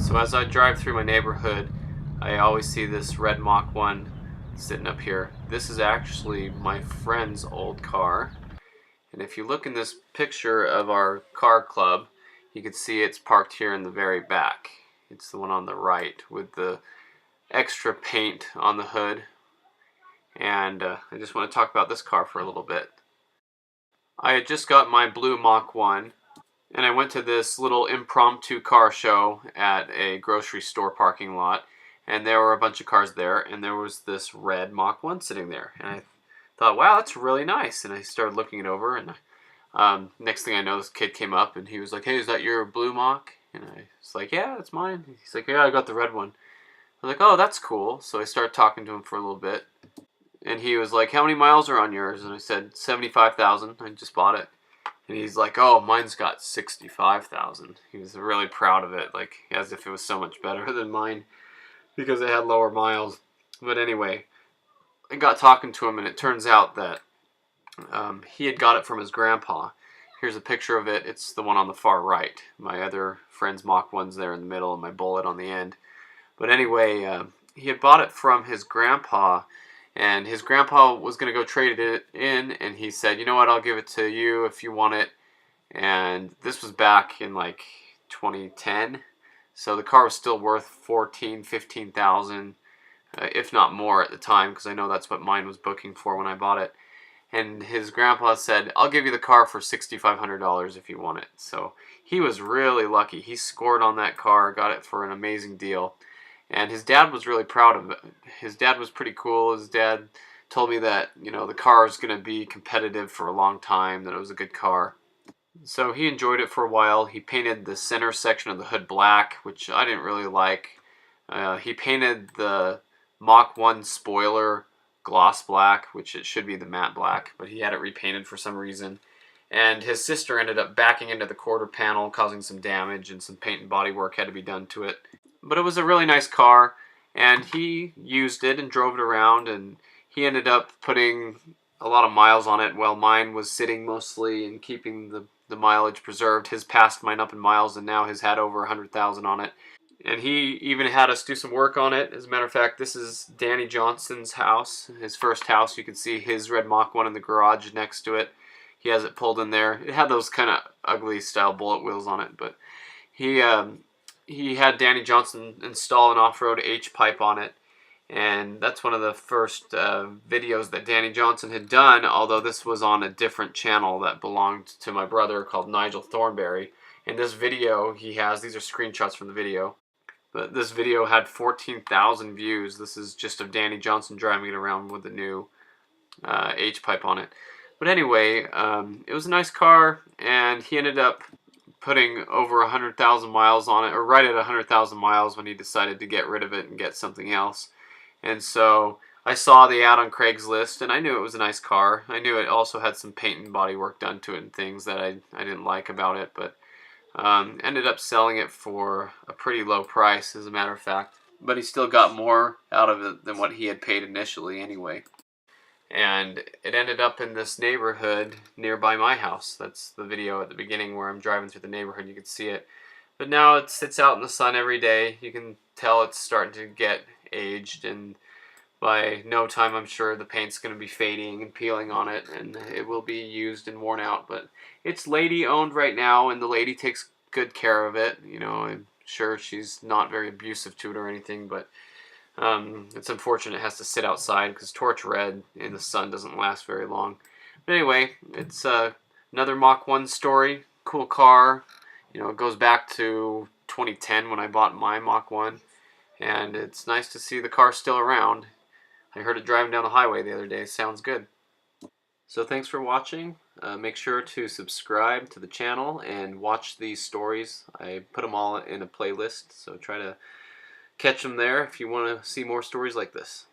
So as I drive through my neighborhood, I always see this red Mach 1 sitting up here. This is actually my friend's old car. And if you look in this picture of our car club, you can see it's parked here in the very back. It's the one on the right with the extra paint on the hood. And I just want to talk about this car for a little bit. I had just got my blue Mach 1, and I went to this little impromptu car show at a grocery store parking lot, and there were a bunch of cars there, and there was this red Mach 1 sitting there, and I thought, wow, that's really nice. And I started looking it over, and next thing I know, this kid came up and he was like, hey, is that your blue Mach? And I was like, yeah, that's mine. He's like, yeah, I got the red one. I was like, oh, that's cool. So I started talking to him for a little bit, and he was like, how many miles are on yours? And I said 75,000. I just bought it. And he's like, oh, mine's got 65,000. He was really proud of it, like as if it was so much better than mine because it had lower miles. But anyway, I got talking to him, and it turns out that he had got it from his grandpa. Here's a picture of it. It's the one on the far right. My other friend's Mach 1's there in the middle and my bullet on the end. But anyway, he had bought it from his grandpa, and his grandpa was going to go trade it in, and he said, you know what, I'll give it to you if you want it. And this was back in like 2010, so the car was still worth 15,000, if not more at the time, because I know that's what mine was booking for when I bought it. And his grandpa said, I'll give you the car for $6,500 if you want it. So he was really lucky. He scored on that car, got it for an amazing deal. And his dad was really proud of it. His dad was pretty cool. His dad told me that, you know, the car is going to be competitive for a long time, that it was a good car. So he enjoyed it for a while. He painted the center section of the hood black, which I didn't really like. He painted the Mach 1 spoiler gloss black, which it should be the matte black, but he had it repainted for some reason. And his sister ended up backing into the quarter panel, causing some damage, and some paint and body work had to be done to it. But it was a really nice car, and he used it and drove it around, and he ended up putting a lot of miles on it, while mine was sitting mostly and keeping the mileage preserved. His passed mine up in miles, and now his had over 100,000 on it. And he even had us do some work on it. As a matter of fact, this is Danny Johnson's house, his first house. You can see his red Mach 1 in the garage next to it. He has it pulled in there. It had those kind of ugly style bullet wheels on it, but he had Danny Johnson install an off-road H-pipe on it. And that's one of the first videos that Danny Johnson had done, although this was on a different channel that belonged to my brother called Nigel Thornberry. In this video he has, these are screenshots from the video, but this video had 14,000 views. This is just of Danny Johnson driving it around with the new H-pipe on it. But anyway, it was a nice car, and he ended up putting over 100,000 miles on it, or right at 100,000 miles when he decided to get rid of it and get something else. And so I saw the ad on Craigslist, and I knew it was a nice car. I knew it also had some paint and body work done to it and things that I didn't like about it, but ended up selling it for a pretty low price, as a matter of fact. But he still got more out of it than what he had paid initially anyway. And it ended up in this neighborhood nearby my house. That's the video at the beginning where I'm driving through the neighborhood. You can see it. But now it sits out in the sun every day. You can tell it's starting to get aged, and by no time I'm sure the paint's going to be fading and peeling on it, and it will be used and worn out. But it's lady owned right now, and the lady takes good care of it. You know, I'm sure she's not very abusive to it or anything, but it's unfortunate it has to sit outside because torch red in the sun doesn't last very long. But anyway, it's another Mach 1 story. Cool car. You know, it goes back to 2010 when I bought my Mach 1, and it's nice to see the car still around. I heard it driving down the highway the other day. Sounds good. So thanks for watching. Make sure to subscribe to the channel and watch these stories. I put them all in a playlist, so try to catch them there if you want to see more stories like this.